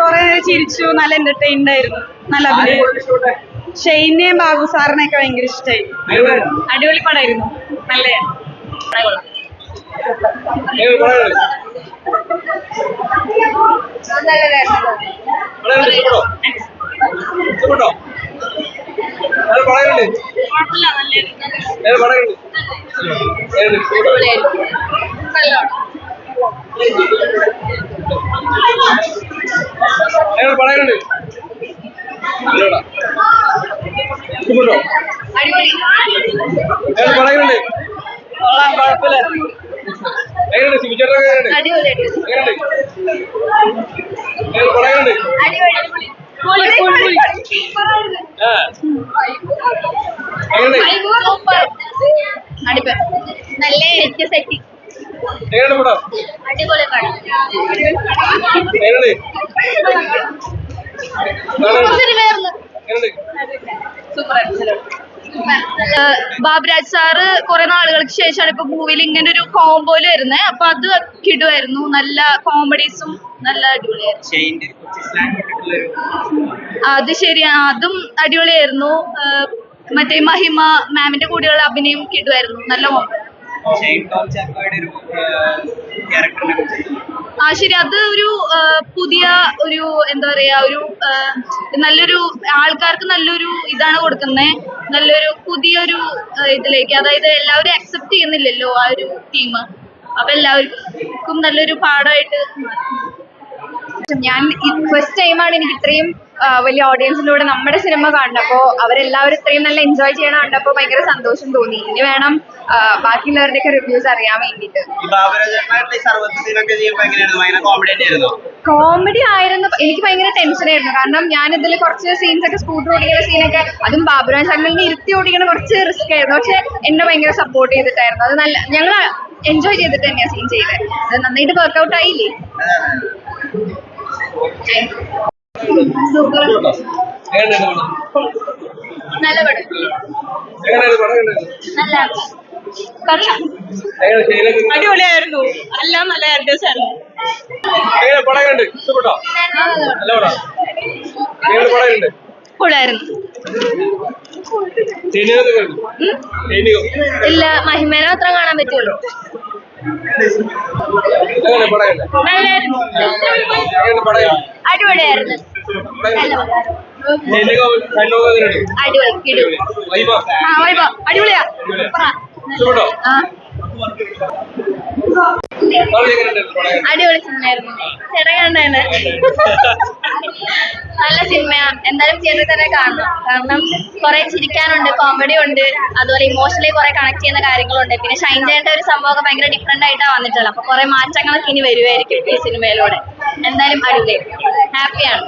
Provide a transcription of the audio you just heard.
കുറെ ചിരിച്ചു, നല്ല എന്റർടൈൻഡ് ആയിരുന്നു, നല്ല അഭിനയം. ഷെയ്നെയും ബാബു സാറിനെയൊക്കെ ഭയങ്കര ഇഷ്ടമായി. അടിപൊളി പടമായിരുന്നു, നല്ല നല്ല സെറ്റി അടിപൊളി ബാബുരാജ് സാറ് കുറെ നാളുകൾക്ക് ശേഷമാണ് ഇപ്പൊ മൂവിയിൽ ഇങ്ങനെ ഒരു കോംബോയില് വരുന്നത്. അപ്പൊ അത് കിടുവായിരുന്നു, നല്ല കോമഡീസും നല്ല അടിപൊളിയായിരുന്നു. അത് ശരിയാ, അതും അടിപൊളിയായിരുന്നു. മറ്റേ മഹിമ മാമിന്റെ കൂടെയുള്ള അഭിനയം കിടുവായിരുന്നു, നല്ല ശരി. അത് ഒരു പുതിയ ഒരു എന്താ പറയാ, ഒരു നല്ലൊരു ആൾക്കാർക്ക് നല്ലൊരു ഇതാണ് കൊടുക്കുന്നത്, നല്ലൊരു പുതിയൊരു ഇതിലേക്ക്. അതായത് എല്ലാവരും അക്സെപ്റ്റ് ചെയ്യുന്നില്ലല്ലോ ആ ഒരു ടീം. അപ്പൊ എല്ലാവർക്കും നല്ലൊരു പാഠമായിട്ട്. ഞാൻ ഫസ്റ്റ് ടൈമാണ് എനിക്ക് ഇത്രയും വലിയ ഓഡിയൻസിലൂടെ നമ്മുടെ സിനിമ കണ്ടപ്പോ അവരെല്ലാവരും ഇത്രയും നല്ല എൻജോയ് ചെയ്യണ കണ്ടപ്പോ ഭയങ്കര സന്തോഷം തോന്നി. ഇനി വേണം ബാക്കിയുള്ളവരുടെയൊക്കെ റിവ്യൂസ് അറിയാൻ വേണ്ടിട്ട്. കോമഡി ആയിരുന്നു, എനിക്ക് ഭയങ്കര ടെൻഷൻ ആയിരുന്നു. കാരണം ഞാൻ ഇതിൽ കുറച്ച് സീൻസ് ഒക്കെ സ്കൂട്ടർ ഓടിക്കുന്ന സീനൊക്കെ, അതും ബാബുരാജ് സാറിനെ ഇരുത്തി ഓടിക്കുന്ന കുറച്ച് റിസ്ക് ആയിരുന്നു. പക്ഷെ എന്നെ ഭയങ്കര സപ്പോർട്ട് ചെയ്തിട്ടായിരുന്നു. അത് നല്ല, ഞങ്ങൾ എൻജോയ് ചെയ്തിട്ട് തന്നെയാണ് സീൻ ചെയ്തത്. അത് നന്നായിട്ട് വർക്ക്ഔട്ട് ആയില്ലേ. നല്ല പടം, അടിപൊളിയായിരുന്നു, എല്ലാം നല്ല ആക്ടേഴ്സ് ആയിരുന്നു. ഇല്ല, മഹിമേനെ മാത്രം കാണാൻ പറ്റുള്ളൂ. അടിപൊളിയായിരുന്നു, അടിപൊളിയാ. അടിപൊളി സിനിമയായിരുന്നു. ചേട്ടാ കണ്ടായിരുന്നു, നല്ല സിനിമയാ. എന്തായാലും തിയേറ്ററിൽ തന്നെ കാണണം. കാരണം കുറെ ചിരിക്കാനുണ്ട്, കോമഡി ഉണ്ട്, അതുപോലെ ഇമോഷണലി കുറെ കണക്ട് ചെയ്യുന്ന കാര്യങ്ങളുണ്ട്. പിന്നെ ഷൈൻ ചെയ്യേണ്ട ഒരു സംഭവമൊക്കെ ഭയങ്കര ഡിഫറെന്റ് ആയിട്ടാണ് വന്നിട്ടുള്ളത്. അപ്പൊ കുറെ മാറ്റങ്ങളൊക്കെ ഇനി വരുമായിരിക്കും ഈ സിനിമയിലൂടെ. എന്തായാലും അടിപൊളി, ഹാപ്പിയാണ്.